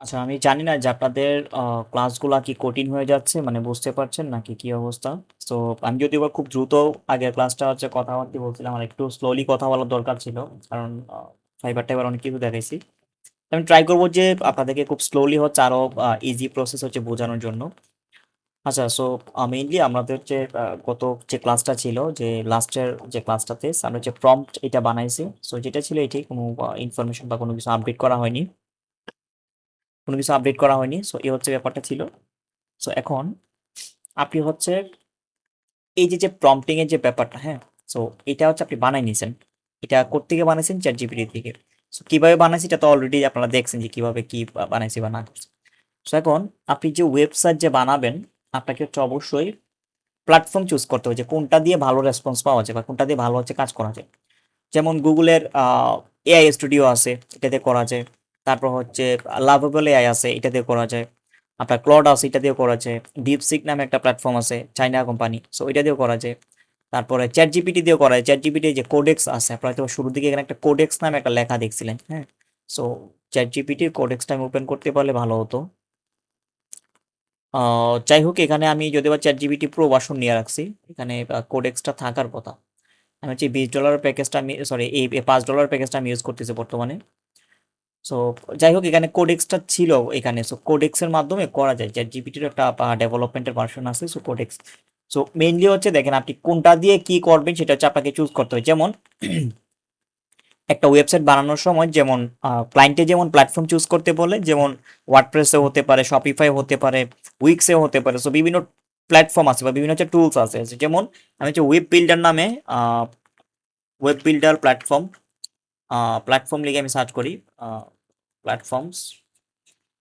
আচ্ছা, আমি জানি না যে আপনাদের ক্লাসগুলা কি কঠিন হয়ে যাচ্ছে, মানে বুঝতে পারছেন নাকি কি অবস্থা। তো আমি যদি এবার খুব দ্রুত আগের ক্লাসটা হচ্ছে কথাবার্তা বলছিলাম, আর একটু স্লোলি কথা বলার দরকার ছিল, কারণ ফাইবারটা এবার অনেক কিছু দেখাইছি। আমি ট্রাই করবো যে আপনাদেরকে খুব স্লোলি হচ্ছে আরো ইজি প্রসেস হচ্ছে বোঝানোর জন্য। আচ্ছা, সো মেইনলি আমাদের যে গত যে ক্লাসটা ছিল, যে লাস্টের যে ক্লাসটাতে আমরা যে প্রম্পট এটা বানাইছি, সো যেটা ছিল এটি কোনো ইনফরমেশন বা কোনো কিছু আপডেট করা হয়নি, সো এই হচ্ছে ব্যাপারটা ছিল। সো এখন আপনি হচ্ছে এই যে যে প্রম্পটিং এর যে ব্যাপারটা, হ্যাঁ, সো এটা হচ্ছে আপনি বানাই নিছেন। এটা কোত্থেকে বানাইছেন? চ্যাট জিপিটি থেকে। সো কিভাবে বানাইছি এটা তো অলরেডি আপনারা দেখছেন যে কিভাবে কি বানাইছি বা না করছি। সো এখন আপনি যে ওয়েবসাইট যে বানাবেন, আপনাকে হচ্ছে অবশ্যই প্ল্যাটফর্ম চুজ করতে হবে যে কোনটা দিয়ে ভালো রেসপন্স পাওয়া যায় বা কোনটা দিয়ে ভালো হচ্ছে কাজ করা যায়। যেমন গুগলের এআই স্টুডিও আছে, এটা দিয়ে করা যায়। তারপর হচ্ছে লাভেবল এআই আছে, এটা দিয়ে করা যায়। আপনার ক্লড আছে, এটা দিয়ে করা যায়। ডিপসিক নামে একটা প্ল্যাটফর্ম আছে, চাইনা কোম্পানি, সো এটা দিয়েও করা যায়। তারপরে চ্যাট জিপিটি দিয়েও করা যায়। চ্যাট জিপিটি যে কোডেক্স আছে, আপনারা হয়তো শুরুর দিকে এখানে একটা কোডেক্স নামে একটা লেখা দেখছিলেন, হ্যাঁ। সো চ্যাট জিপিটির কোডেক্সটা আমি ওপেন করতে পারলে ভালো হতো। যাই হোক, এখানে আমি যদিও বা চ্যাট জিপিটি প্রো ভার্সন নিয়ে রাখছি, এখানে কোডেক্সটা থাকার কথা। আমি হচ্ছে $20 প্যাকেজটা আমি, সরি, এই $5 প্যাকেজটা আমি ইউজ করতেছি বর্তমানে। সো যাই হোক, এখানে কোডেক্সটা ছিল এখানে। সো কোডেক্সের মাধ্যমে করা যায়, চ্যাট জিপিটির একটা ডেভেলপমেন্টের ভার্সন আছে, সো কোডেক্স। সো মেইনলি হচ্ছে দেখেন আপনি কোনটা দিয়ে কি করবেন সেটা হচ্ছে আপনাকে চুজ করতে হবে। যেমন একটা ওয়েবসাইট বানানোর সময় যেমন ক্লায়েন্টে যেমন প্ল্যাটফর্ম চুজ করতে বলে, যেমন ওয়ার্ডপ্রেসে হতে পারে, শপিফাই হতে পারে, উইক্সে হতে পারে। সো বিভিন্ন প্ল্যাটফর্ম আছে বা বিভিন্ন হচ্ছে টুলস আছে। যেমন আমি হচ্ছে ওয়েব বিল্ডার নামে, ওয়েব বিল্ডার প্ল্যাটফর্ম, প্ল্যাটফর্ম লিখে আমি সার্চ করি, প্ল্যাটফর্মস।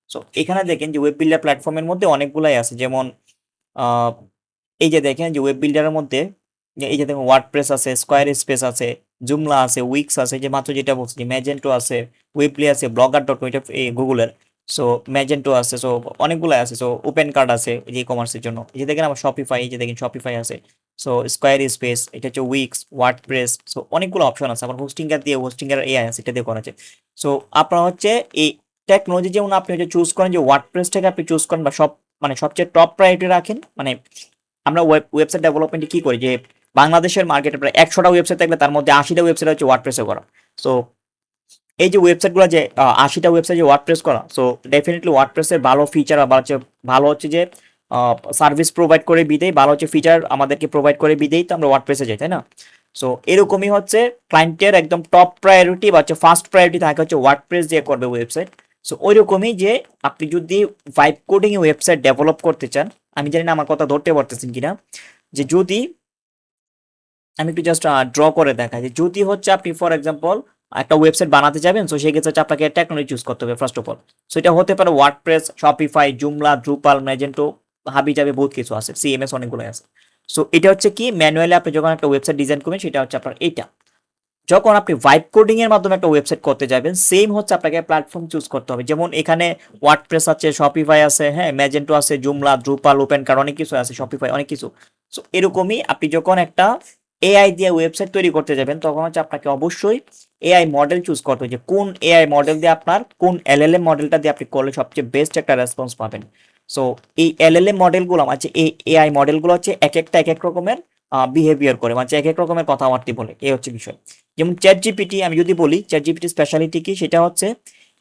সো এখানে দেখেন যে ওয়েব বিল্ডার প্ল্যাটফর্মের মধ্যে অনেকগুলাই আছে। যেমন আহ, এই যে দেখেন যে ওয়েব বিল্ডারের মধ্যে এই যে দেখুন ওয়ার্ডপ্রেস আছে, স্কোয়ার স্পেস আছে, জুমলা আছে, উইক্স আছে, যে মাত্র যেটা বলছি, ম্যাজেন্টো আছে, ওয়েবলি আছে, ব্লগার ডট কম, এটা গুগলের। সো ম্যাজেন্টো আছে, সো অনেকগুলো আছে। সো ওপেন কার্ড আছে এই যে কমার্সের জন্য। এই যে দেখেন আমার শপিফাই, এই যে দেখেন শপিফাই আছে। সো স্কোয়ার স্পেস, এটা হচ্ছে উইক্স, ওয়ার্ডপ্রেস। সো অনেকগুলো অপশন আছে। আবার হোস্টিংকার দিয়ে, হোস্টিংকার এআই আছে, এটা দিয়ে করা যায়। সো আপনার হচ্ছে এই টেকনোলজি, যেমন আপনি হচ্ছে চুজ করেন যে ওয়ার্ডপ্রেস থেকে আপনি চুজ করেন বা সব, মানে সবচেয়ে টপ প্রায়োরিটি রাখেন। মানে আমরা ওয়েবসাইট ডেভেলপমেন্টে কি করি যে বাংলাদেশের মার্কেটে প্রায় 100টা ওয়েবসাইট থাকলে তার মধ্যে 80টা ওয়েবসাইট হচ্ছে ওয়ার্ডপ্রেসে করা। সো এই যে ওয়েবসাইটগুলো যে 80টা ওয়েবসাইট যে ওয়ার্ডপ্রেস করা, সো ডেফিনেটলি ওয়ার্ডপ্রেসের ভালো ফিচার বা হচ্ছে ভালো হচ্ছে যে সার্ভিস প্রোভাইড করে বিদেই, ভালো হচ্ছে ফিচার আমাদেরকে প্রোভাইড করে বিদেই তো আমরা ওয়ার্ডপ্রেসে যাই, তাই না? সো এরকমই হচ্ছে ক্লায়েন্টের একদম টপ প্রায়োরিটি বা হচ্ছে ফার্স্ট প্রায়োরিটি থাকে হচ্ছে ওয়ার্ডপ্রেস দিয়ে করবে ওয়েবসাইট। সো ওই রকমই যে আপনি যদি ভাইব কোডিং ওয়েবসাইট ডেভেলপ করতে চান, আমি জানি না আমার কথা ধরতে পারতেছেন কিনা, যে যদি আমি একটু জাস্ট ড্র করে দেখাই, যে যদি হচ্ছে আপনি ফর এক্সাম্পল একটা ওয়েবসাইট বানাতে যাবেন, সো সেই ক্ষেত্রে হচ্ছে আপনাকে টেকনোলজি চুজ করতে হবে ফার্স্ট অফ অল। সো এটা হতে পারে ওয়ার্ডপ্রেস, শপিফাই, জুমলা, ড্রুপাল, ম্যাজেন্টো, হাবি জাবি, বহুত কিছু আছে, সিএমএস অনেকগুলো আছে। সো এটা হচ্ছে কি ম্যানুয়ালি আপনি যখন একটা ওয়েবসাইট ডিজাইন করবেন, সেটা হচ্ছে আপনার এটা। যখন আপনি ভাইব কোডিং এর মাধ্যমে একটা ওয়েবসাইট করতে যাবেন, সেম হচ্ছে আপনাকে প্ল্যাটফর্ম চুজ করতে হবে। যেমন এখানে ওয়ার্ডপ্রেস আছে, শপিফাই আছে, হ্যাঁ, ম্যাজেন্টো আছে, জুমলা, ড্রুপাল, ওপেন কার্ড, অনেক কিছু আছে, শপিফাই, অনেক কিছু। সো এরকমই আপনি যখন একটা এআই দিয়ে ওয়েবসাইট তৈরি করতে যাবেন, তখন হচ্ছে আপনাকে অবশ্যই এআই মডেল চুজ করতে হবে যে কোন এআই মডেল দিয়ে আপনার, কোন এলএলএম মডেলটা দিয়ে আপনি করলে সবচেয়ে বেস্ট একটা রেসপন্স পাবেন। সো এই এলএলএম মডেলগুলো আছে, এই এআই মডেলগুলো হচ্ছে এক একটা এক এক রকমের বিহেভিয়ার করে, মানে এক এক রকমের কথাবার্তা বলে, এই হচ্ছে বিষয়। যেমন চ্যাট জিপিটি আমি যদি বলি, চ্যাট জিপিটি স্পেশালিটি কি, সেটা হচ্ছে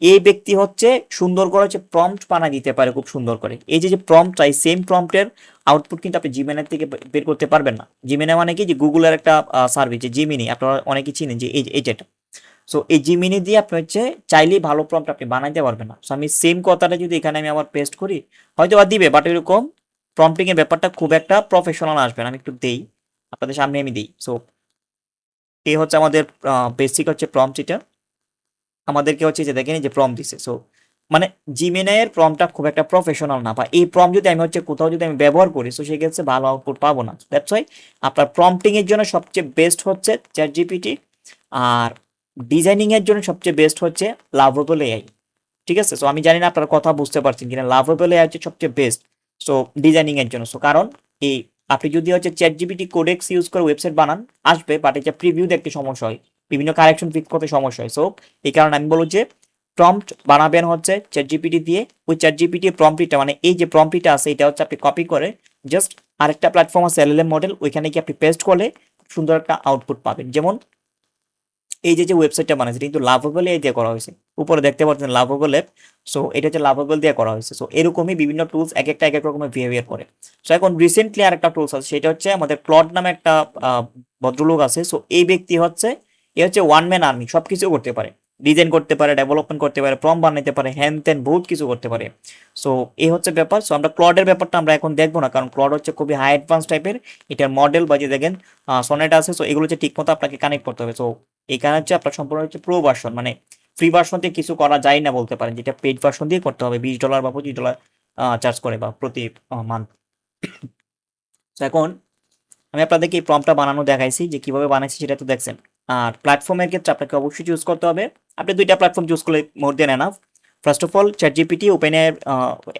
এই ব্যক্তি হচ্ছে সুন্দর করে হচ্ছে প্রম্পট বানিয়ে দিতে পারে খুব সুন্দর করে। এই যে যে প্রম্পট, এই সেম প্রম্পটের আউটপুট কিন্তু আপনি জিমেনের থেকে বের করতে পারবেন না। জিমেনে মানে কি, যে গুগলের একটা সার্ভিস, যে জিমিনি, আপনারা অনেকে চিনেন যে এইটা। সো এই জিমিনি দিয়ে আপনি হচ্ছে চাইলেই ভালো প্রম্পট আপনি বানাইতে পারবেন না। সো আমি সেম কথাটা যদি এখানে আমি আবার পেস্ট করি, হয়তো বা দিবে, বাট এরকম প্রম্পটিং এর ব্যাপারটা খুব একটা প্রফেশনাল আসবে না। আমি একটু দেই, আপনাদের সামনে আমি দিই। সো এই হচ্ছে আমাদের বেসিক হচ্ছে প্রম্পট। এটা আমাদেরকে হচ্ছে যে দেখেন এই যে প্রম্পট দিছে। সো মানে জিমিনাইয়ের প্রম্পটটা খুব একটা প্রফেশনাল না, বা এই প্রম্পট যদি আমি হচ্ছে কোথাও যদি আমি ব্যবহার করি, সো সেক্ষেত্রে ভালো আউটপুট পাবো না। দ্যাটস ওয়াই আপনার প্রম্পটিং এর জন্য সবচেয়ে বেস্ট হচ্ছে চ্যাট জিপিটি, আর ডিজাইনিং এর জন্য সবচেয়ে বেস্ট হচ্ছে লাভেবল এআই। ঠিক আছে? সো আমি জানি না আপনারা কথা বুঝতে পারছেন কিনা, লাভেবল এআই হচ্ছে সবচেয়ে বেস্ট। সো ডিজাইনিং এর জন্য, সো কারণ এই আপনি যদি হচ্ছে চ্যাট জিপিটি কোডেক্স ইউজ করে ওয়েবসাইট বানান, আসবে, বাট এটা প্রিভিউ দেখতে সমস্যা হয়, বিভিন্ন কারেকশন ফিক্স করতে সমস্যা হয়। সো এই কারণে আমি বলবো যে প্রম্পট বানাবেন হচ্ছে চ্যাটজিপিটি দিয়ে। ওই চ্যাটজিপিটি প্রম্পটিটা মানে এই যে প্রম্পটিটা আছে এটা হচ্ছে আপনি কপি করে জাস্ট আরেকটা প্ল্যাটফর্ম আছে এলএলএম মডেল, ওইখানে কি আপনি পেস্ট করলে সুন্দর একটা আউটপুট পাবেন। যেমন এই যে ওয়েবসাইটটা বানাইছে কিন্তু লাভেবল এই দিয়ে করা হয়েছে, উপরে দেখতে পাচ্ছেন লাভেবল অ্যাপ। সো এটা হচ্ছে লাভেবল দিয়ে করা হয়েছে। সো এরকমই বিভিন্ন টুলস এক একটা এক এক রকমের বিহেভিয়ার করে। সো এখন রিসেন্টলি আর একটা টুলস আছে, সেটা হচ্ছে আমাদের ক্লড নামে একটা ভদ্রলোক আছে। সো এই ব্যক্তি হচ্ছে এ হচ্ছে ওয়ান ম্যান আর্মি, সব কিছু করতে পারে, ডিজাইন করতে পারে, ডেভেলপমেন্ট করতে পারে, ফর্ম বানাইতে পারে, হ্যান ত্যান বহুত কিছু করতে পারে। সো এই হচ্ছে ব্যাপার। সো আমরা ক্লডের ব্যাপারটা আমরা এখন দেখবো না, কারণ ক্লড হচ্ছে খুবই হাই অ্যাডভান্স টাইপের। এটার মডেল বা যে দেখেন সনেট আছে, সো এগুলো হচ্ছে ঠিক মতো আপনাকে কানেক্ট করতে হবে। সো এখানে হচ্ছে আপনার সম্পূর্ণ হচ্ছে প্রো ভার্সন, মানে ফ্রি ভার্সন দিয়ে কিছু করা যায় না বলতে পারেন, যেটা পেড ভার্সন দিয়ে করতে হবে, $20 বা $25 চার্জ করে বা প্রতি মান্থ। তো এখন আমি আপনাদেরকে এই প্রম্পটটা বানানো দেখাইছি, যে কিভাবে বানাইছি সেটা তো দেখছেন। আর প্ল্যাটফর্মের ক্ষেত্রে আপনাকে অবশ্যই চুজ করতে হবে, আপনি দুইটা প্ল্যাটফর্ম চুজ করলে more than enough. First of all ChatGPT open এর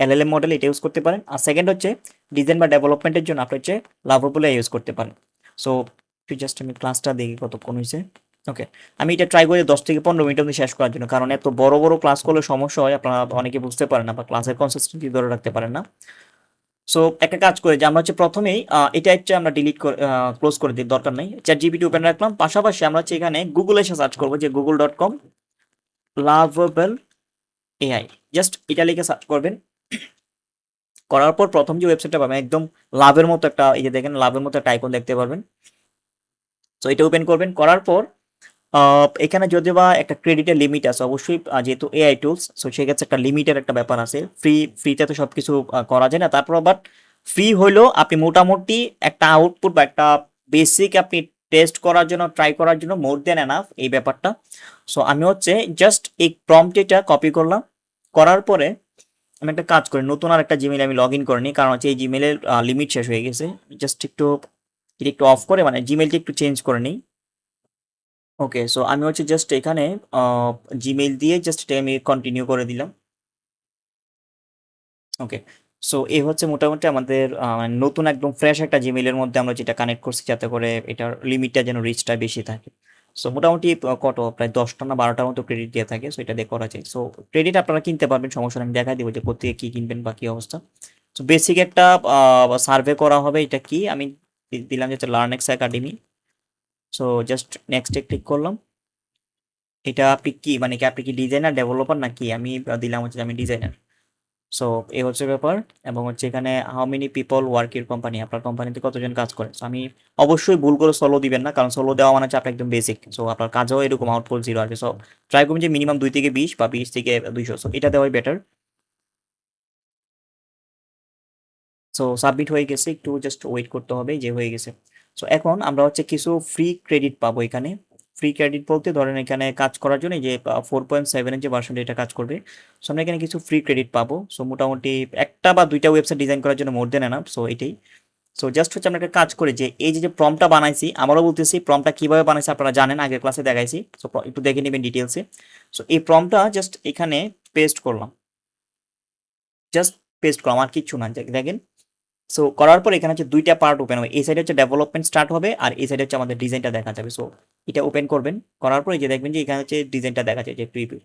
এলএলএম মডেল এটা ইউজ করতে পারেন, আর সেকেন্ড হচ্ছে ডিজাইন বা ডেভেলপমেন্টের জন্য আপনি হচ্ছে লাভাবলে ইউজ করতে পারেন। সো জাস্ট আমি ক্লাসটা দেখি কতক্ষণ হয়েছে। ওকে, আমি এটা ট্রাই করি 10 থেকে 15 মিনিটের মধ্যে শেষ করার জন্য, কারণ এত বড় বড় ক্লাস করলে সমস্যা হয়, আপনারা অনেকে বুঝতে পারেন না বা ক্লাসের কনসিস্টেন্সি ধরে রাখতে পারেন না। সো একটা কাজ করে যে আমরা হচ্ছে প্রথমেই এটা হচ্ছে আমরা ডিলিট করে ক্লোজ করে দিই, দরকার নেই। চ্যাট জিপিটি ওপেন রাখলাম, পাশাপাশি আমরা হচ্ছে এখানে গুগলে এসে সার্চ করবো যে google.com লাভেবল এআই, জাস্ট এটা লিখে সার্চ করবেন। করার পর প্রথম যে ওয়েবসাইটটা পাবেন একদম লাভের মতো একটা, এই যে দেখেন লাভের মতো একটা আইকন দেখতে পারবেন। সো এটা ওপেন করবেন, করার পর এখানে যদি বা একটা ক্রেডিটের লিমিট আছে অবশ্যই, যেহেতু এআই টুলস, সো সেক্ষেত্রে একটা লিমিটের একটা ব্যাপার আছে। ফ্রিতে তো সব কিছু করা যায় না, তারপর বাট ফ্রি হইলেও আপনি মোটামুটি একটা আউটপুট বা একটা বেসিক আপনি টেস্ট করার জন্য, ট্রাই করার জন্য মোর দেন এনাফ এই ব্যাপারটা। সো আমি হচ্ছে জাস্ট এই প্রম্পটটা কপি করলাম, করার পরে আমি একটা কাজ করি, নতুন আর একটা জিমেইল আমি লগ ইন করে নিই, কারণ হচ্ছে এই জিমেইলের লিমিট শেষ হয়ে গেছে। জাস্ট একটু অফ করে মানে জিমেইলটা একটু চেঞ্জ করে নিই। ওকে, সো আমি হচ্ছে জাস্ট এখানে জিমেইল দিয়ে জাস্ট এটা আমি কন্টিনিউ করে দিলাম। ওকে, সো এই হচ্ছে মোটামুটি আমাদের মানে নতুন একদম ফ্রেশ একটা জিমেইলের মধ্যে আমরা যেটা কানেক্ট করছি, যাতে করে এটার লিমিটটা যেন রিচটা বেশি থাকে। সো মোটামুটি কত প্রায় 10টা না 12টার মতো ক্রেডিট দিয়ে থাকে, সো এটা দিয়ে করা যায়। সো ক্রেডিট আপনারা কিনতে পারবেন, সমস্যা নেই, আমি দেখাই দিব যে কোথেকে কি কিনবেন বা কি অবস্থা। সো বেসিক একটা সার্ভে করা হবে, এটা কি আমি দিলাম যে লার্নেক্স একাডেমি। সো জাস্ট নেক্সটে ক্লিক করলাম। এটা আপনি কি মানে কি আপনি কি ডিজাইনার ডেভেলপার নাকি, আমি দিলাম হচ্ছে আমি ডিজাইনার। সো এই হচ্ছে ব্যাপার। এবং হচ্ছে এখানে how many people work your company, আপনার কোম্পানিতে কতজন কাজ করে। সো আমি অবশ্যই ভুল করে সোলো দিবেন না, কারণ সোলো দেওয়া মানে হচ্ছে আপনার একদম বেসিক। সো আপনার কাজও এরকম আউটপুট 0 আসবে। সো ট্রাই করুন যে মিনিমাম 2 থেকে 20 বা 20 থেকে 200, সো এটা দেওয়াই বেটার। সো সাবমিট হয়ে গেছে, একটু জাস্ট ওয়েট করতে হবে, যে হয়ে গেছে। সো এখন আমরা হচ্ছে কিছু ফ্রি ক্রেডিট পাবো এখানে। ফ্রি ক্রেডিট বলতে ধরেন এখানে কাজ করার জন্য যে 4.7 যে ভার্সনটা এটা কাজ করবে। সো আমরা এখানে কিছু ফ্রি ক্রেডিট পাবো। সো মোটামুটি একটা বা দুইটা ওয়েবসাইট ডিজাইন করার জন্য মোর দেন এনাফ। সো এটাই। সো জাস্ট হচ্ছে আমরা একটা কাজ করে যে এই যে প্রম্পটটা বানাইছি, আমারও বলতেছি প্রম্পটটা কিভাবে বানাইছি আপনারা জানেন, আগের ক্লাসে দেখাইছি। সো একটু দেখে নেবেন ডিটেলসে। সো এই প্রম্পটটা জাস্ট এখানে পেস্ট করলাম, জাস্ট পেস্ট করলাম, আর কিচ্ছু না, দেখেন। সো করার পর এখানে হচ্ছে দুইটা পার্ট ওপেন হবে, এই সাইডে হচ্ছে ডেভেলপমেন্ট স্টার্ট হবে, আর এই সাইডে হচ্ছে আমাদের ডিজাইনটা দেখা যাবে। সো এটা ওপেন করবেন, করার পর এই যে দেখবেন যে এখানে হচ্ছে ডিজাইনটা দেখা যায় যে প্রিভিউ।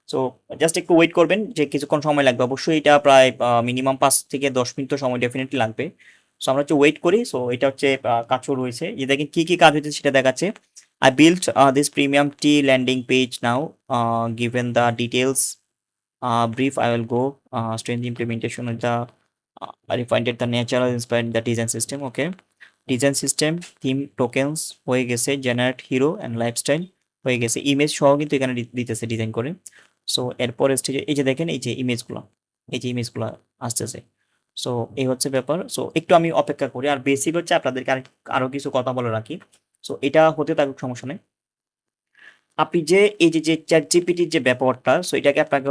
সো জাস্ট একটু ওয়েট করবেন, যে কিছুক্ষণ সময় লাগবে, অবশ্যই এটা প্রায় মিনিমাম 5 থেকে 10 মিনিট তো সময় ডেফিনেটলি লাগবে। সো আমরা হচ্ছে ওয়েট করি। সো এটা হচ্ছে কাজ শুরু হয়েছে, যে দেখেন কি কি কাজ হয়েছে সেটা দেখাচ্ছে। I built this premium T landing page now. Given the details brief, I will go strength implementation of the I refined the natural inspired the design system. Okay, design system theme tokens হয়ে গেছে, generate hero and lifestyle হয়ে গেছে, image সহ কিন্তু এখানে দিতেছে design করে। So এরপর স্টেজে এই যে দেখেন এই যে ইমেজগুলো, এই যে ইমেজগুলো আসতেছে। সো এই হচ্ছে ব্যাপার। সো একটু আমি অপেক্ষা করি, আর বেসিক হচ্ছে আপনাদেরকে আরো কিছু কথা বলে রাখি। সো এটা হতে থাকুক, সমস্যা নেই। আপনি যে এই যে চ্যাট জিপিটির যে ব্যাপারটা, সো এটাকে আপনাকে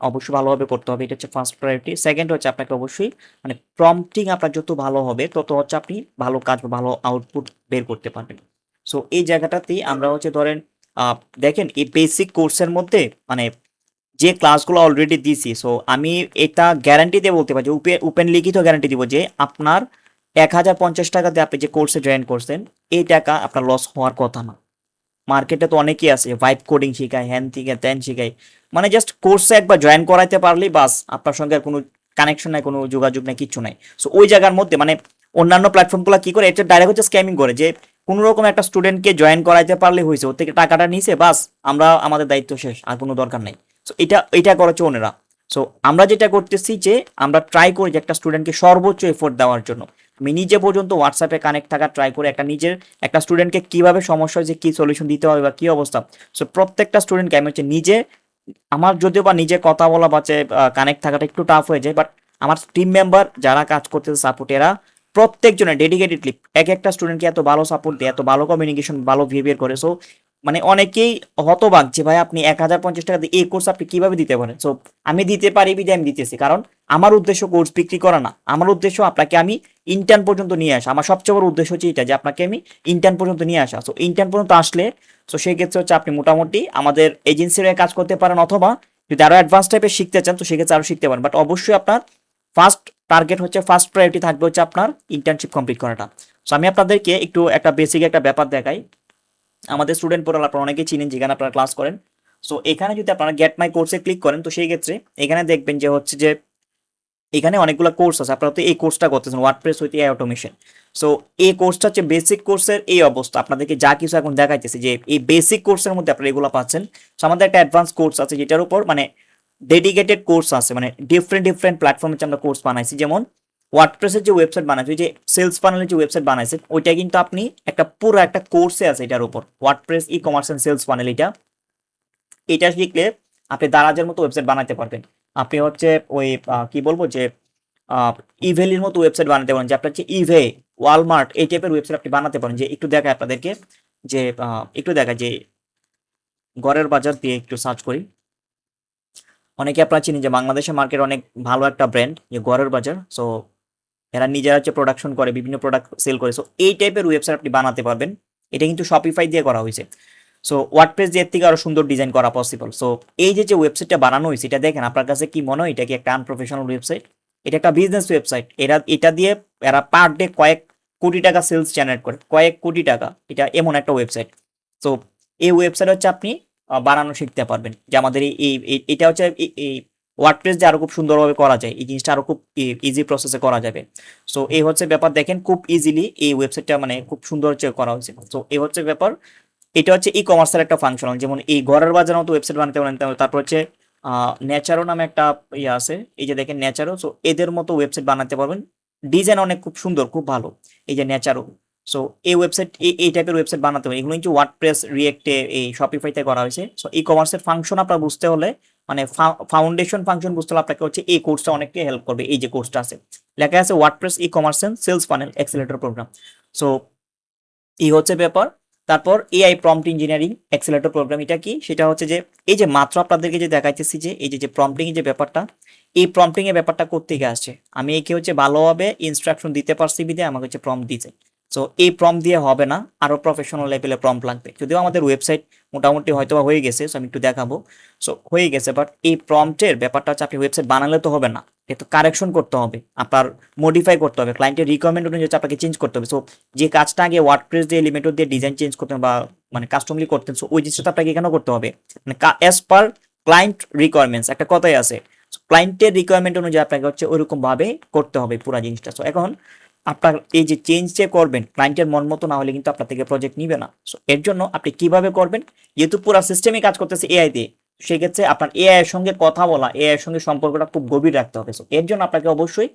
অবশ্যই ভালোভাবে করতে হবে, এটা হচ্ছে ফার্স্ট প্রায়োরিটি। সেকেন্ড হচ্ছে আপনাকে অবশ্যই মানে প্রম্পটিং আপনার যত ভালো হবে তত হচ্ছে আপনি ভালো কাজ বা ভালো আউটপুট বের করতে পারবেন। সো এই জায়গাটাতেই আমরা হচ্ছে ধরেন দেখেন এই বেসিক কোর্সের মধ্যে মানে যে ক্লাসগুলো অলরেডি দিছি, সো আমি এটা গ্যারান্টি দিয়ে বলতে পারি, ওপেন লিখিত গ্যারান্টি দিব যে আপনার 1050 টাকা দিয়ে আপনি যে কোর্সে জয়েন করছেন, এই টাকা আপনার লস হওয়ার কথা না। মার্কেটে তো অনেকেই আছে ভাইব কোডিং শেখায়, হ্যান থেকে ত্যান শেখায়, মানে জাস্ট কোর্সে একবার জয়েন করাইতে পারলেই বাস, আপনার সঙ্গে আর কোনো কানেকশন নাই, কোনো যোগাযোগ নাই, কিচ্ছু নাই। সো ওই জায়গার মধ্যে মানে অন্যান্য প্ল্যাটফর্মগুলো কি করে, এটা ডাইরেক্ট হচ্ছে স্ক্যামিং করে, যে কোনো রকম একটা স্টুডেন্টকে জয়েন করাইতে পারলে হয়েছে, ওর থেকে টাকাটা নিছে, বাস আমরা আমাদের দায়িত্ব শেষ, আর কোনো দরকার নাই। সো এটা করেছে ওনারা। সো আমরা যেটা করতেছি যে আমরা ট্রাই করি যে একটা স্টুডেন্টকে সর্বোচ্চ এফোর্ট দেওয়ার জন্য। আমি নিজে পর্যন্ত হোয়াটসঅ্যাপে কানেক্ট থাকা ট্রাই করে একটা নিজের একটা স্টুডেন্টকে কিভাবে সমস্যা হয়েছে, কি সলিউশন দিতে হবে বা কি অবস্থা। সো প্রত্যেকটা স্টুডেন্টকে আমি হচ্ছে নিজে, আমার যদিও বা নিজে কথা বলা বা কানেক্ট থাকাটা একটু টাফ হয়ে যায়, বাট আমার টিম মেম্বার যারা কাজ করতেছে সাপোর্ট, এরা প্রত্যেকজনের ডেডিকেটেডলি এক একটা স্টুডেন্টকে এত ভালো সাপোর্ট দেয়, এত ভালো কমিউনিকেশন, ভালো বিহেভিয়ার করে। সো মানে অনেকেই হতবাক যে ভাই আপনি 1050 টাকা দিয়ে এই কোর্স আপনি কিভাবে দিতে পারেন। সো আমি দিতে পারি বিধে আমি দিতেছি, কারণ আমার উদ্দেশ্য কোর্স বিক্রি করা না, আমার উদ্দেশ্য আপনাকে আমি ইন্টার্ন পর্যন্ত নিয়ে আসা। আমার সবচেয়ে বড় উদ্দেশ্য হচ্ছে এটা, যে আপনাকে আমি ইন্টার্ন পর্যন্ত নিয়ে আসা। সো ইন্টার্ন পর্যন্ত আসলে, সো সেই ক্ষেত্রে হচ্ছে আপনি মোটামুটি আমাদের এজেন্সির কাজ করতে পারেন, অথবা যদি আরো অ্যাডভান্স টাইপের শিখতে চান তো সেক্ষেত্রে আরো শিখতে পারেন। বাট অবশ্যই আপনার ফার্স্ট টার্গেট হচ্ছে, ফার্স্ট প্রায়োরিটি থাকবে হচ্ছে আপনার ইন্টার্নশিপ কমপ্লিট করাটা। সো আমি আপনাদেরকে একটু একটা বেসিক একটা ব্যাপার দেখাই। আমাদের স্টুডেন্ট পোর্টাল আপনারা অনেকেই চিনেন, যেখানে আপনারা ক্লাস করেন। সো এখানে যদি আপনারা গেট মাই কোর্সে ক্লিক করেন তো সেই ক্ষেত্রে এখানে দেখবেন যে হচ্ছে যে এখানে অনেকগুলো কোর্স আছে। আপনারা তো এই কোর্সটা করতেছেন, WordPress with AI automation. So এই কোর্সটা হচ্ছে বেসিক কোর্সের এই অবস্থা, আপনাদেরকে যা কিছু এখন দেখাইতেছে যে এই বেসিক কোর্সের মধ্যে আপনারা এগুলো পাচ্ছেন। সো আমাদের একটা অ্যাডভান্স কোর্স আছে যেটার উপর মানে ডেডিকেটেড কোর্স আছে, মানে ডিফারেন্ট ডিফারেন্ট প্ল্যাটফর্মে আমরা কোর্স বানাইছি। যেমন ওয়ার্ডপ্রেসের যে ওয়েবসাইট বানাইছে, ওই যে সেলস প্যানেলের যে ওয়েবসাইট বানাইছে, ওইটা কিন্তু আপনি একটা পুরো একটা কোর্সে আছে এটার উপর, WordPress e commerce and sales panel. এটা শিখলে আপনি দারাজের মতো ওয়েবসাইট বানাতে পারবেন। আপনি হচ্ছে ওই কি বলবো যে ইভেলির মতো ওয়েবসাইট বানাতে পারেন, যে আপনার হচ্ছে ইভে, ওয়ালমার্ট এই টাইপের ওয়েবসাইট আপনি বানাতে পারেন। যে একটু দেখায় আপনাদেরকে, যে একটু দেখায় যে ঘরের বাজার দিয়ে একটু সার্চ করি। অনেকে আপনারা চিনি যে বাংলাদেশের মার্কেট অনেক ভালো একটা ব্র্যান্ড, যে ঘরের বাজার। সো এরা নিজেরা হচ্ছে প্রোডাকশন করে, বিভিন্ন প্রোডাক্ট সেল করে। সো এই টাইপের ওয়েবসাইট আপনি বানাতে পারবেন। এটা কিন্তু শপিফাই দিয়ে করা হয়েছে। সো ওয়ার্ডপ্রেস দিয়ে থেকে আরো সুন্দর ডিজাইন করা পসিবল। সো এই যে ওয়েবসাইটটা বানানো হয়েছে, এটা দেখেন আপনার কাছে কি মনে হয়, এটা কি একটা আনপ্রফেশনাল ওয়েবসাইট? এটা একটা বিজনেস ওয়েবসাইট। এটা দিয়ে এরা পার ডে কয়েক কোটি টাকা সেলস জেনারেট করে, কয়েক কোটি টাকা। এটা এমন একটা ওয়েবসাইট। সো এই ওয়েবসাইট হচ্ছে আপনি বানানো শিখতে পারবেন, যে আমাদের এটা হচ্ছে এই ওয়ার্ডপ্রেস যে আরো খুব সুন্দরভাবে করা যায়, এই জিনিসটা আরো খুব ইজি প্রসেসে করা যাবে। সো এই হচ্ছে ব্যাপার, দেখেন খুব ইজিলি এই ওয়েবসাইটটা মানে খুব সুন্দর হচ্ছে করা হয়েছে। তো এই হচ্ছে ব্যাপার। এটা হচ্ছে ই কমার্সের একটা ফাংশনাল, যেমন এই ঘরের বাজার মতো ওয়েবসাইট বানাতে পারেন। তারপর হচ্ছে নেচারো নামে একটা ইয়ে আছে, এই যে দেখেন নেচারো। সো এদের মতো ওয়েবসাইট বানাতে পারবেন, ডিজাইন অনেক খুব সুন্দর, খুব ভালো। এই যে নেচারো। সো এই ওয়েবসাইট, এই টাইপের ওয়েবসাইট বানাতে হবে। এগুলো কিন্তু ওয়ার্ডপ্রেস, রিয়েক্টে, এই শপিফাইতে করা হয়েছে। সো ই কমার্সের ফাংশন আপনার বুঝতে হলে, মানে ফাউন্ডেশন ফাংশন বুঝতে হলে আপনাকে হচ্ছে এই কোর্সটা অনেকটাই হেল্প করবে। এই যে কোর্সটা আছে, লেখা আছে WordPress e commerce and sales funnel accelerator program. So এই হচ্ছে ব্যাপার। তারপর AI prompt engineering accelerator program, এটা কি? সেটা হচ্ছে যে এই যে মাত্র আপনাদেরকে যে দেখাইতেছি যে এই যে প্রম্পটিং এর যে ব্যাপারটা, এই প্রম্পটিং এর ব্যাপারটা কোত্থেকে আসছে? আমি একে হচ্ছে ভালোভাবে ইনস্ট্রাকশন দিতে পারছি বিধে আমাকে হচ্ছে প্রম্পট দিতে। সো এই প্রম্পট দিয়ে হবে না, আরো প্রফেশনাল লেভেলে প্রম্পট লাগবে। যদিও আমাদের ওয়েবসাইট মোটামুটি হয়তো হয়ে গেছে, সো আমি একটু দেখাবো। সো হয়ে গেছে, বাট এই প্রম্পটের ব্যাপারটা হচ্ছে আপনি ওয়েবসাইট বানালে তো হবে না, এটা কারেকশন করতে হবে, আপনার মডিফাই করতে হবে, ক্লায়েন্টের রিকোয়ারমেন্ট অনুযায়ী হচ্ছে আপনাকে চেঞ্জ করতে হবে। সো যে কাজটা আগে ওয়ার্ডপ্রেস দিয়ে, এলিমেন্টর দিয়ে ডিজাইন চেঞ্জ করতেন বা মানে কাস্টমলি করতেন, সো ওই জিনিসটা আপনাকে কেন করতে হবে? মানে অ্যাজ পার ক্লায়েন্ট রিকোয়ারমেন্টস একটা কথাই আছে, ক্লায়েন্টের রিকোয়ারমেন্ট অনুযায়ী আপনাকে হচ্ছে ওইরকম ভাবে করতে হবে পুরো জিনিসটা। সো এখন আপনার এই যে চেঞ্জ যে করবেন, ক্লায়েন্টের মন মতো না হলে কিন্তু আপনার থেকে প্রজেক্ট নিবে না। সো এর জন্য আপনি কিভাবে করবেন, যেহেতু পুরো সিস্টেমে কাজ করতেছে এআই দিয়ে, সেক্ষেত্রে আপনার এআই এর সঙ্গে কথা বলা, এআই এর সঙ্গে সম্পর্কটা খুব গভীর রাখতে হবে। সো এর জন্য আপনাকে অবশ্যই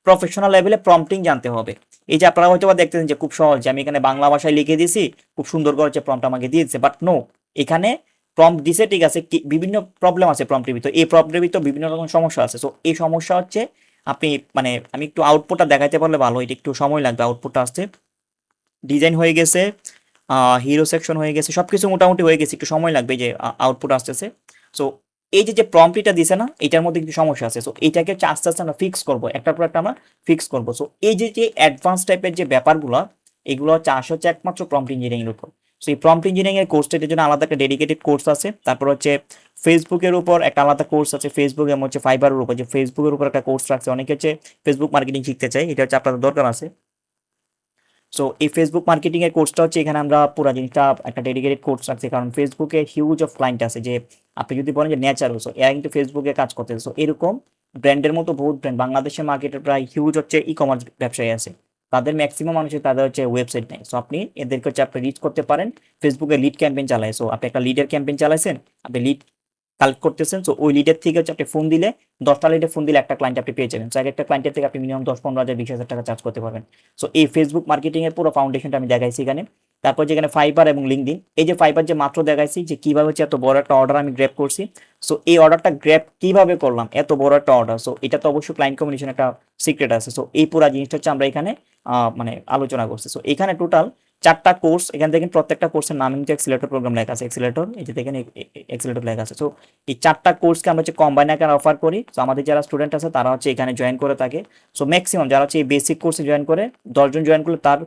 প্রফেশনাল লেভেলে প্রম্পটিং জানতে হবে। এই যে আপনারা হয়তো বা দেখতেছেন যে খুব সহজ, যে আমি এখানে বাংলা ভাষায় লিখে দিয়েছি, খুব সুন্দর করে যে প্রম্পট আমাকে দিয়ে দিচ্ছে, বাট নো, এখানে প্রম্পট দিছে ঠিক আছে, বিভিন্ন প্রবলেম আছে প্রম্পটের ভিতর, এই প্রম্পটের ভিতর বিভিন্ন রকম সমস্যা আছে। সো এই সমস্যা হচ্ছে আপনি মানে আমি একটু আউটপুটটা দেখাইতে পারলে ভালো, এটা একটু সময় লাগবে আউটপুটটা আসতে। ডিজাইন হয়ে গেছে, হিরো সেকশন হয়ে গেছে, সবকিছু মোটামুটি হয়ে গেছে, একটু সময় লাগবে যে আউটপুট আসতেছে। সো এই যে প্রম্পটটা দিছে না, এটার মধ্যে কিছু সমস্যা আছে। সো এইটাকে হচ্ছে আস্তে আস্তে আমরা ফিক্স করবো, একটার পর একটা আমরা ফিক্স করবো। সো এই যে অ্যাডভান্স টাইপের যে ব্যাপারগুলো, এগুলো হচ্ছে আসে হচ্ছে একমাত্র প্রম্পট ইঞ্জিনিয়ারিং এর উপর। সো এই প্রম্পট ইঞ্জিনিয়ারিং এর কোর্সটা, এর জন্য আলাদা একটা ডেডিকেটেড কোর্স আছে। তারপর হচ্ছে ফেসবুকের উপর একটা আলাদা কোর্স আছে, ফেসবুক এবং হচ্ছে ফাইবারের উপর, যে ফেসবুকের উপর একটা কোর্স রাখছে। অনেকে হচ্ছে ফেসবুক মার্কেটিং শিখতে চাই, এটা হচ্ছে আপনাদের দরকার আছে। সো এই ফেসবুক মার্কেটিং এর কোর্সটা হচ্ছে এখানে আমরা পুরো জিনিসটা একটা ডেডিকেটেড কোর্স রাখছি, কারণ ফেসবুকে হিউজ অফ ক্লায়েন্ট আছে, যে আপনি যদি বলেন যে ন্যাচারাল, সো এরা কিন্তু ফেসবুকে কাজ করতেছে। সো এরকম ব্র্যান্ডের মতো বহুত ব্র্যান্ড বাংলাদেশের মার্কেটে প্রায় হিউজ হচ্ছে ই কমার্স ব্যবসায়ী আছে, তাদের ম্যাক্সিমাম মানুষের তাদের হচ্ছে ওয়েবসাইট নেই। সো আপনি এদেরকে হচ্ছে আপনি রিচ করতে পারেন ফেসবুকে লিড ক্যাম্পেইন চালায়। সো আপনি একটা লিডের ক্যাম্পেইন চালাইছেন, আপনি লিড কালেক্ট করতেছেন। সো ওই লিডের থেকে হচ্ছে আপনি ফোন দিলে 10টা লিডে ফোন দিলে একটা ক্লায়েন্ট আপনি পেয়ে যাবেন। সো একটা ক্লায়েন্টের থেকে আপনি মিনিমাম 10-15 হাজার 20 হাজার টাকা চার্জ করতে পারবেন। সো এই ফেসবুক মার্কেটিং এর পুরো ফাউন্ডেশনটা আমি দেখাইছি এখানে। তারপর যেখানে ফাইবার এবং লিঙ্কডইন, এই যে ফাইবার যে মাত্র দেখাইছি যে কিভাবে হচ্ছে এত বড় একটা অর্ডার আমি গ্র্যাব করছি। সো এই অর্ডারটা গ্র্যাব কিভাবে করলাম, এত বড় একটা অর্ডার, সো এটা তো অবশ্যই ক্লায়েন্ট কমিউনিকেশন একটা সিক্রেট আছে। সো এই পুরো জিনিসটা হচ্ছে আমরা এখানে মানে আলোচনা করছি। সো এখানে টোটাল 4টা কোর্স, এখানে দেখেন প্রত্যেকটা কোর্সের নাম কিন্তু এক্সিলেটর প্রোগ্রাম লেখা আছে, এক্সিলেটর, এই যে দেখেন এক্সিলেটর লেখা আছে। সো এই 4টা কোর্সকে আমরা হচ্ছে কম্বাইন আকারে অফার করি। সো আমাদের যারা স্টুডেন্ট আছে তারা হচ্ছে এখানে জয়েন করে থাকে। সো ম্যাক্সিমাম যারা হচ্ছে এই বেসিক কোর্সে জয়েন করে 10 জন জয়েন করলে তার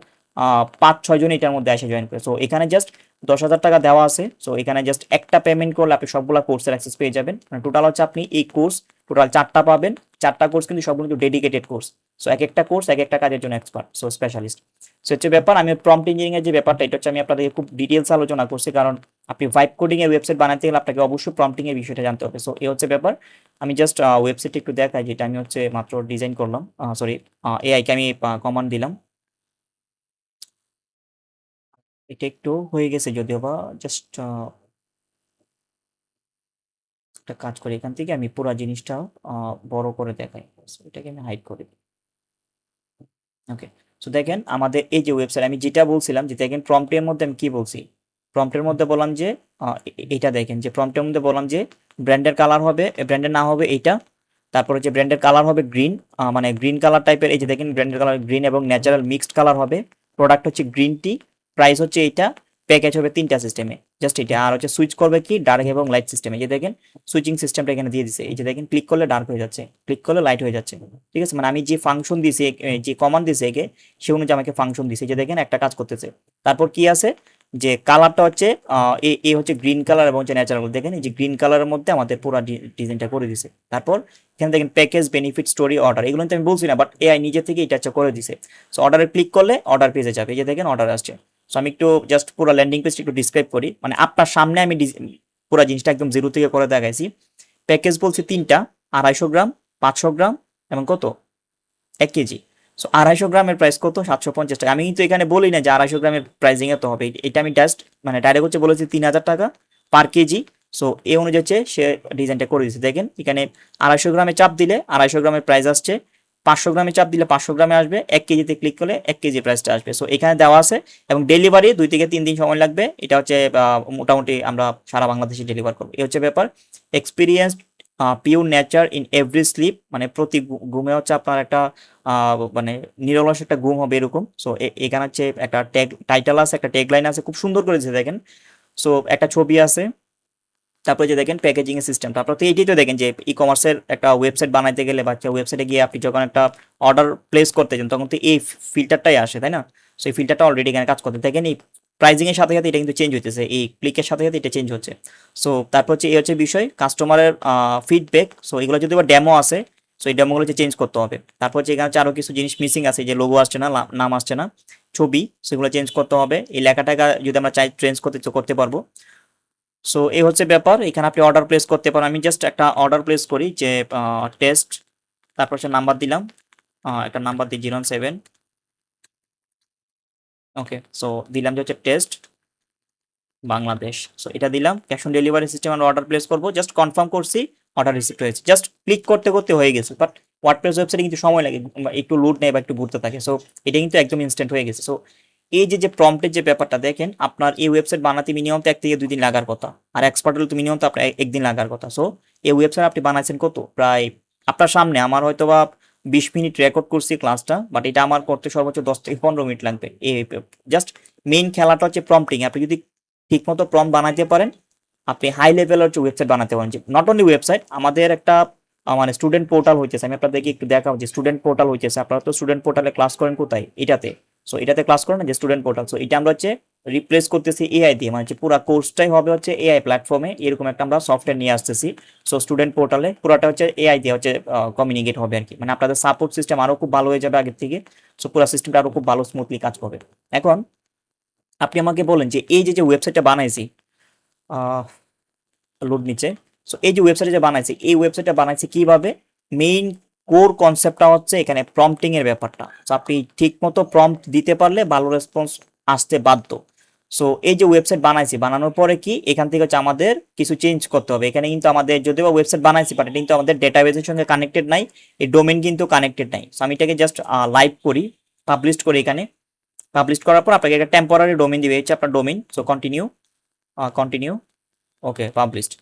5-6 জন এটার মধ্যে এসে জয়েন করে। সো এখানে জাস্ট 10,000 টাকা দেওয়া আছে। সো এখানে জাস্ট একটা পেমেন্ট করলে আপনি সবগুলা কোর্সের অ্যাক্সেস পেয়ে যাবেন। মানে টোটাল হচ্ছে আপনি এই কোর্স টোটাল 4টা পাবেন। 4টা কোর্স কিন্তু সবগুলো কিন্তু ডেডিকেটেড কোর্স। সো এক একটা কোর্স এক একটা কাজের জন্য এক্সপার্ট, সো স্পেশালিস্ট। সো হচ্ছে ব্যাপার, আমি প্রম্পট ইঞ্জিনিয়ারিং এর যে ব্যাপারটা এটা হচ্ছে আমি আপনাদের খুব ডিটেলস আলোচনা করছি, কারণ আপনি ভাইব কোডিং এর ওয়েবসাইট বানাতে গেলে আপনাকে অবশ্যই প্রম্পটিং এর বিষয়টা জানতে হবে। সো এই হচ্ছে ব্যাপার। আমি জাস্ট ওয়েবসাইট একটু দেখাই, যেটা আমি হচ্ছে মাত্র ডিজাইন করলাম, সরি এআই কে আমি কমান্ড দিলাম। এটা একটু হয়ে গেছে যদিও বা, জাস্ট একটা কাজ করি, এখান থেকে আমি পুরো জিনিসটা বড় করে দেখাই। So, এটাকে আমি হাইড করে দিই। ওকে, সো দেখেন আমাদের এই যে ওয়েবসাইট, আমি যেটা বলছিলাম যে দেখেন প্রম্পটের মধ্যে আমি কি বলছি, প্রম্পটের মধ্যে বললাম যে এটা দেখেন যে প্রম্পটের মধ্যে বললাম যে ব্র্যান্ডের কালার হবে, ব্র্যান্ডের নাম হবে এইটা, তারপর হচ্ছে ব্র্যান্ডের কালার হবে গ্রিন, মানে গ্রিন কালার টাইপের, এই যে দেখেন ব্র্যান্ডের কালার গ্রিন এবং ন্যাচারাল মিক্সড কালার হবে, প্রোডাক্ট হচ্ছে গ্রিন টি, প্রাইস হচ্ছে এইটা, প্যাকেজ হবে 3টা সিস্টেমে, জাস্ট এটা। আর হচ্ছে সুইচ করবে কি ডার্ক এবং লাইট সিস্টেমে, যে দেখেন সুইচিং সিস্টেমটা এখানে দিয়ে দিছে, এই যে দেখেন ক্লিক করলে ডার্ক হয়ে যাচ্ছে, ক্লিক করলে লাইট হয়ে যাচ্ছে। ঠিক আছে, মানে আমি যে ফাংশন দিছি, যে কমান্ড দিছে একে, সে অনুযায়ী আমাকে ফাংশন দিছে, যে দেখেন একটা কাজ করতেছে। তারপর কি আছে যে কালারটা হচ্ছে এ হচ্ছে গ্রিন কালার এবং হচ্ছে ন্যাচারাল, দেখেন এই যে গ্রিন কালারের মধ্যে আমাদের পুরো ডিজাইনটা করে দিছে। তারপর এখানে দেখেন প্যাকেজ, বেনিফিট, স্টোরি, অর্ডার, এগুলো তো আমি বলছি না, বাট এআই নিজে থেকে এটা হচ্ছে করে দিছে। সো অর্ডারে ক্লিক করলে অর্ডার পেজে যাবে, এই যে দেখেন অর্ডার আসছে। সো আমি একটু জাস্ট পুরো ল্যান্ডিং পেজটা একটু ডিসক্রাইব করি, মানে আপনার সামনে আমি পুরো জিনিসটা একদম জিরো থেকে করে দেখাইছি। প্যাকেজ বলছি 3টা, 250 গ্রাম, 500 গ্রাম এবং কত 1 কেজি। সো 250 গ্রামের প্রাইস কত, 750 টাকা। আমি কিন্তু এখানে বলি না যে 250 গ্রামের প্রাইসিং এত হবে, এটা আমি জাস্ট মানে ডাইরেক্ট হচ্ছে বলেছি 3,000 টাকা পার কেজি। সো এই অনুযায়ী হচ্ছে সে ডিজাইনটা করে দিচ্ছে। দেখেন এখানে 250 গ্রামে চাপ দিলে 250 গ্রামের প্রাইস আসছে, 500 গ্রামে চাপ দিলে 500 গ্রামে আসবে, 1 কেজিতে ক্লিক করলে 1 কেজি প্রাইসটা আসবে। সো এখানে দেওয়া আছে, এবং ডেলিভারি 2 থেকে 3 দিন সময় লাগবে। এটা হচ্ছে মোটামুটি আমরা সারা বাংলাদেশে ডেলিভার করবো, এই হচ্ছে ব্যাপার। Experience pure nature in every sleep, মানে প্রতি ঘুমে হচ্ছে আপনার একটা মানে নিরলস একটা ঘুম হবে এরকম। সো এখানে হচ্ছে একটা ট্যাগ টাইটেল আছে, একটা ট্যাগ লাইন আছে, খুব সুন্দর করেছে দেখেন। সো একটা ছবি আছে, তারপরে যে দেখেন প্যাকেজিং এর সিস্টেম, তারপর তো এইটাই তো দেখেন যে ই কমার্সের একটা ওয়েবসাইট বানাইতে গেলে বা ওয়েবসাইটে গিয়ে আপনি যখন একটা অর্ডার প্লেস করতে যান তখন তো এই ফিল্টারটাই আসে, তাই না? সো এই ফিল্টারটা অলরেডি এখানে কাজ করতে দেখেন, এই প্রাইজিং এর সাথে সাথে এটা কিন্তু চেঞ্জ হইতেছে, এই ক্লিকের সাথে সাথে এটা চেঞ্জ হচ্ছে। সো তারপর হচ্ছে এই হচ্ছে বিষয় কাস্টমারের ফিডব্যাক। সো এগুলো যদি আবার ডেমো আছে, সো এই ডেমোগুলো হচ্ছে চেঞ্জ করতে হবে। তারপর হচ্ছে এখানে হচ্ছে আরো কিছু জিনিস মিসিং আছে, যে লোগো আসছে না, নাম আসছে না, ছবি, সেগুলো চেঞ্জ করতে হবে। এই লেখাটাকে যদি আমরা চাই চেঞ্জ করতে পারবো। সো এই হচ্ছে ব্যাপার, এখানে আপনি অর্ডার প্লেস করতে পারেন। আমি জাস্ট একটা অর্ডার প্লেস করি যে টেস্ট, তারপর সে নাম্বার দিলাম, একটা নাম্বার দিই 07। ওকে, সো দিলাম যে হচ্ছে টেস্ট বাংলাদেশ। সো এটা দিলাম, ক্যাশ অন ডেলিভারি সিস্টেম আমরা অর্ডার প্লেস করবো, জাস্ট কনফার্ম করছি, অর্ডার রিসিভ হয়েছে, জাস্ট ক্লিক করতে করতে হয়ে গেছে। বাট ওয়ার্ডপ্রেস ওয়েবসাইটে কিন্তু সময় লাগে, একটু লোড নেয় বা একটু ঘুরতে থাকে। সো এটা কিন্তু একদম ইনস্ট্যান্ট হয়ে গেছে। সো এই যে প্রম্পটের যে ব্যাপারটা দেখেন, আপনার এই ওয়েবসাইট বানাতে মিনিমাম তো 1 থেকে 2 দিন লাগার কথা, আর এক্সপার্ট হলে তো মিনিমাম তো আপনার 1 দিন লাগার কথা। সো এই ওয়েবসাইট আপনি বানাইছেন কত, প্রায় আপনার সামনে আমার হয়তো বা 20 মিনিট রেকর্ড করছি ক্লাসটা, বাট এটা আমার করতে সর্বোচ্চ 10 থেকে 15 মিনিট লাগবে। এই জাস্ট মেইন খেলাটা হচ্ছে প্রম্পটিং। আপনি যদি ঠিকমতো প্রম্পট বানাতে পারেন, আপনি হাই লেভেলের হচ্ছে ওয়েবসাইট বানাতে পারেন। যে নট অনলি ওয়েবসাইট, আমাদের একটা মানে স্টুডেন্ট পোর্টাল হইতেছে, আমি আপনাদেরকে একটু দেখাবো যে স্টুডেন্ট পোর্টাল হইতেছে। আপনারা তো স্টুডেন্ট পোর্টালে ক্লাস করেন কোথায়, এটাতে। সো এটাতে ক্লাস করেন না, যে স্টুডেন্ট পোর্টাল। সো এটা আমরা হচ্ছে রিপ্লেস করতেছি এআই দিয়ে, মানে পুরো কোর্সটাই হবে হচ্ছে এআই প্ল্যাটফর্মে, এরকম একটা আমরা সফটওয়্যার নিয়ে আসতেছি। সো স্টুডেন্ট পোর্টালে পুরোটা হচ্ছে এআই দিয়ে হচ্ছে কমিউনিকেট হবে আর কি, মানে আপনাদের সাপোর্ট সিস্টেম আরো খুব ভালো হয়ে যাবে আগের থেকে। সো পুরো সিস্টেমটা আরো খুব ভালো স্মুথলি কাজ করবে। এখন আপনি আমাকে বলেন যে এই যে যে ওয়েবসাইটটা বানাইছি, লোড নিচে। সো এই যে ওয়েবসাইটে যে বানাইছি, এই ওয়েবসাইটটা বানাইছি কিভাবে? মেইন কোর কনসেপ্টটা হচ্ছে এখানে প্রম্পটিং এর ব্যাপারটা। সো আপনি ঠিক মতো প্রম্পট দিতে পারলে ভালো রেসপন্স আসতে বাধ্য। সো এই যে ওয়েবসাইট বানাইছি, বানানোর পরে কি এখান থেকে হচ্ছে আমাদের কিছু চেঞ্জ করতে হবে। এখানে কিন্তু আমাদের যদিও ওয়েবসাইট বানাইছি, বাট এটা কিন্তু আমাদের ডেটাবেসের সঙ্গে কানেক্টেড নাই, এই ডোমেন কিন্তু কানেক্টেড নাই। সো আমি এটাকে জাস্ট লাইভ করি, পাবলিশ করি। এখানে পাবলিশ করার পর আপনাকে একটা টেম্পোরারি ডোমেন দিবে, হচ্ছে আপনার ডোমেন। সো কন্টিনিউ, কন্টিনিউ, ওকে, পাবলিশড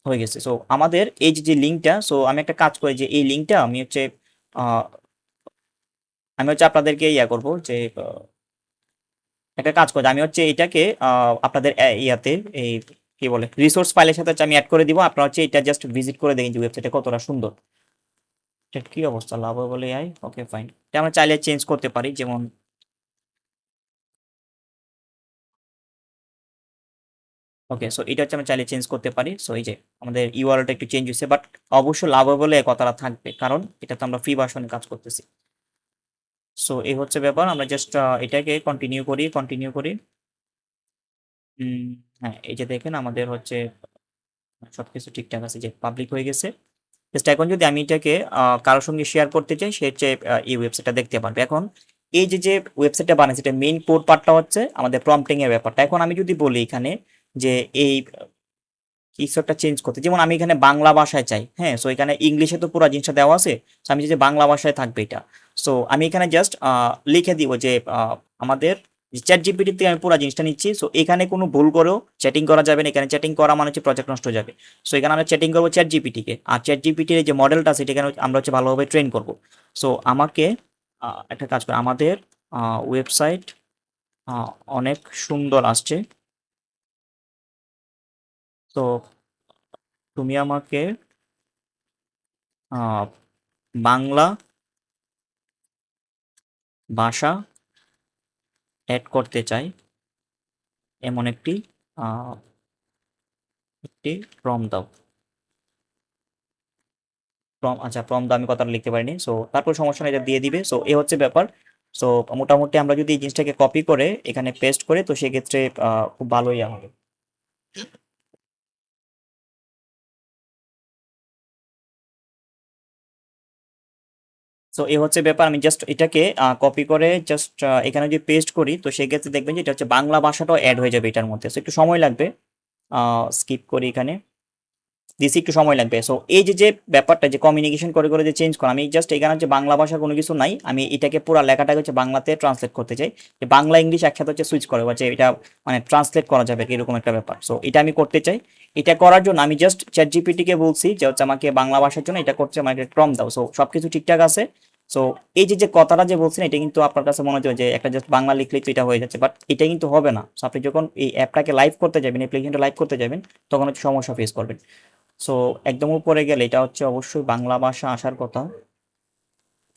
হয়ে গেছে। সো আমাদের এই যে যে লিঙ্কটা, সো আমি একটা কাজ করি যে এই লিঙ্কটা আমি হচ্ছে আহ, আমি হচ্ছে আপনাদেরকে ইয়া করব যে একটা কাজ করি, আমি হচ্ছে এটাকে আপনাদের ইয়াতে এই কি বলে রিসোর্স ফাইলের সাথে হচ্ছে আমি অ্যাড করে দিব। আপনারা হচ্ছে এটা জাস্ট ভিজিট করে দেখেন যে ওয়েবসাইটটা কতটা সুন্দর। এটা কি অবস্থা, লাভ বলে আই, ওকে ফাইন। এটা আমরা চাইলে চেঞ্জ করতে পারি, যেমন ওকে। সো এটা হচ্ছে আমরা চাইলে চেঞ্জ করতে পারি। সো এই যে আমাদের ইউআরএলটা একটু চেঞ্জ হয়েছে, বাট অবশ্যই লাভ বলে কথাটা থাকবে, কারণ এটা তো আমরা ফ্রি ভার্সনে কাজ করতেছি। সো এই হচ্ছে ব্যাপার, আমরা জাস্ট এটাকে কন্টিনিউ করি, কন্টিনিউ করি। হ্যাঁ, এই যে দেখেন আমাদের হচ্ছে সবকিছু ঠিকঠাক আছে, যে পাবলিক হয়ে গেছে। জাস্ট এখন যদি আমি এটাকে কারোর সঙ্গে শেয়ার করতে চাই, সে হচ্ছে এই ওয়েবসাইটটা দেখতে পারবে। এখন এই যে যে ওয়েবসাইটটা বানাইছে, এটা মেইন কোর পার্টটা হচ্ছে আমাদের প্রম্পটিং এর ব্যাপারটা। এখন আমি যদি বলি এখানে যে এই কিছু একটা চেঞ্জ করতে, যেমন আমি এখানে বাংলা ভাষায় চাই, হ্যাঁ। সো এখানে ইংলিশে তো পুরো জিনিসটা দেওয়া আছে, সো আমি যে বাংলা ভাষায় থাকবে এটা। সো আমি এখানে জাস্ট লিখে দিব যে আমাদের চ্যাট জিপিটি থেকে আমি পুরো জিনিসটা নিচ্ছি। সো এখানে কোনো ভুল করেও চ্যাটিং করা যাবে না, এখানে চ্যাটিং করা মানে হচ্ছে প্রজেক্ট নষ্ট হয়ে যাবে। সো এখানে আমরা চ্যাটিং করবো চ্যাট জিপিটিকে, আর চ্যাট জিপিটির যে মডেলটা আছে এখানে আমরা হচ্ছে ভালোভাবে ট্রেন করব। সো আমাকে একটা কাজ করে, আমাদের ওয়েবসাইট অনেক সুন্দর আসছে, তো তুমি আমাকে আহ, বাংলা ভাষা অ্যাড করতে চাই এমন আহ, একটি প্রম দাও। প্রম, আচ্ছা, প্রম দাও, আমি কথাটা লিখতে পারিনি। সো তারপর সমস্যা নেই, এটা দিয়ে দিবে। সো এ হচ্ছে ব্যাপার। সো মোটামুটি আমরা যদি এই জিনিসটাকে কপি করে এখানে পেস্ট করে, তো সেক্ষেত্রে খুব ভালোই হবে। সো এ হচ্ছে ব্যাপার, আমি জাস্ট এটাকে কপি করে জাস্ট এখানে যদি পেস্ট করি, তো সেক্ষেত্রে দেখবেন যে এটা হচ্ছে বাংলা ভাষাটাও অ্যাড হয়ে যাবে এটার মধ্যে। সো একটু সময় লাগবে, স্কিপ করি এখানে, দিছি একটু সময় লাগবে। সো এই যে যে ব্যাপারটা যে কমিউনিকেশন করে করে যে চেঞ্জ করা, আমি জাস্ট এখানে হচ্ছে বাংলা ভাষা কোনো কিছু নাই, আমি এটাকে পুরো লেখাটাকে হচ্ছে বাংলাতে ট্রান্সলেট করতে চাই, যে বাংলা ইংলিশ একসাথে হচ্ছে সুইচ করে হচ্ছে এটা, মানে ট্রান্সলেট করা যাবে এরকম একটা ব্যাপার। সো এটা আমি করতে চাই। এটা করার জন্য আমি জাস্ট চ্যাট জিপিটিকে বলছি যে হচ্ছে আমাকে বাংলা ভাষার জন্য এটা করছে, আমাকে প্রম্পট দাও। সো সবকিছু ঠিকঠাক আছে। সো এই যে যে কথাটা যে বলছেন, এটা কিন্তু আপনার কাছে মনে হচ্ছে যে একটা জাস্ট বাংলা লিখলেই তো এটা হয়ে যাচ্ছে, বাট এটা কিন্তু হবে না। সো আপনি যখন এই অ্যাপটাকে লাইভ করতে যাবেন, অ্যাপ্লিকেশনটা লাইভ করতে যাবেন, তখন হচ্ছে সমস্যা ফেস করবেন। সো একদম উপরে গেলে এটা হচ্ছে অবশ্যই বাংলা ভাষা আসার কথা।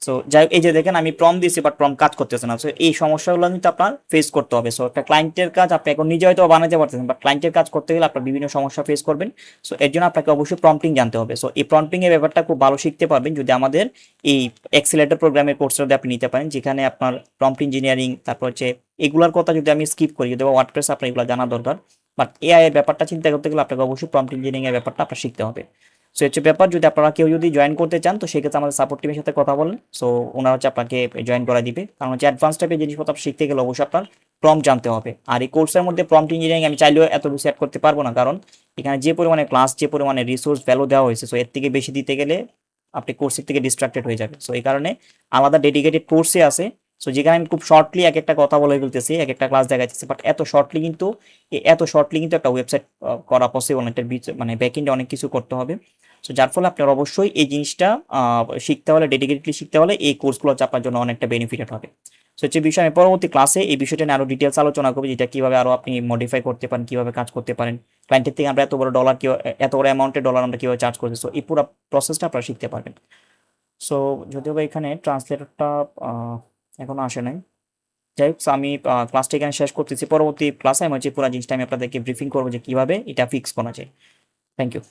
সো যাই হোক, এই যে দেখেন আমি প্রম দিয়েছি, বাট প্রম কাজ করতেছে না। সো এই সমস্যাগুলো কিন্তু আপনার ফেস করতে হবে। সো একটা ক্লায়েন্টের কাজ আপনি এখন নিজে হয়তো বানাতে পারতেছেন, বাট ক্লায়েন্টের কাজ করতে গেলে আপনার বিভিন্ন সমস্যা ফেস করবেন। সো এর জন্য আপনাকে অবশ্যই প্রম্পটিং জানতে হবে। সো এই প্রম্পটিং এর ব্যাপারটা খুব ভালো শিখতে পারবেন যদি আমাদের এই এক্সেলেটর প্রোগ্রামের কোর্সটা যদি আপনি নিতে পারেন, যেখানে আপনার প্রম্পট ইঞ্জিনিয়ারিং, তারপর হচ্ছে এগুলার কথা যদি আমি স্কিপ করি, যদি ওয়ার্ডপ্রেস আপনার এগুলো জানা দরকার, বাট এআই এর ব্যাপারটা চিন্তা করতে গেলে আপনাকে অবশ্যই প্রম্পট ইঞ্জিনিয়ারিং এর ব্যাপারটা আপনার শিখতে হবে। সো হচ্ছে ব্যাপার, যদি আপনারা কেউ যদি জয়েন করতে চান, তো সেক্ষেত্রে আমাদের সাপোর্ট টিমের সাথে কথা বলেন। সো ওনারা হচ্ছে আপনাকে জয়েন করা দিবে, কারণ হচ্ছে অ্যাডভান্স টাইপের জিনিসপত্র শিখতে গেলে অবশ্যই আপনার প্রম্পট জানতে হবে। আর এই কোর্সের মধ্যে প্রম্পট ইঞ্জিনিয়ারিং আমি চাইলেও এত বেশি অ্যাড করতে পারবো না, কারণ এখানে যে পরিমাণে ক্লাস, যে পরিমাণে রিসোর্স ভ্যালু দেওয়া হয়েছে, সো এর থেকে বেশি দিতে গেলে আপনি কোর্সের থেকে ডিস্ট্রাক্টেড হয়ে যাবে। সো এই কারণে আলাদা ডেডিকেটেড কোর্সে আছে। সো যেখানে আমি খুব শর্টলি এক একটা কথা বলে ফেলতেছি, এক একটা ক্লাস দেখাচ্ছি, বাট এত শর্টলি কিন্তু একটা ওয়েবসাইট করা পসিবল না। এটার মানে ব্যাকএন্ডে অনেক কিছু করতে হবে। সো যার ফলে আপনার অবশ্যই এই জিনিসটা শিখতে হলে, ডেডিকেটলি শিখতে হলে এই কোর্সগুলো হচ্ছে আপনার জন্য অনেকটা বেনিফিটেড হবে। সো হচ্ছে বিষয়, আমি পরবর্তী ক্লাসে এই বিষয়টা নিয়ে আরো ডিটেলস আলোচনা করবো, যেটা কিভাবে আরো আপনি মডিফাই করতে পারেন, কিভাবে কাজ করতে পারেন, ক্লায়েন্টের থেকে আমরা এত বড় অ্যামাউন্টের ডলার আমরা কিভাবে চার্জ করছি। সো এই পুরো প্রসেসটা আপনারা শিখতে পারবেন। সো যদিও বা এখানে ট্রান্সলেটরটা এখনো আসে নাই। যাই হোক, so আমি ক্লাসটা এখানে শেষ করতেছি। পরবর্তী ক্লাসে আমি হচ্ছে পুরো জিনিসটা আমি আপনাদেরকে ব্রিফিং করবো যে কিভাবে এটা ফিক্স করা যায়। Thank you.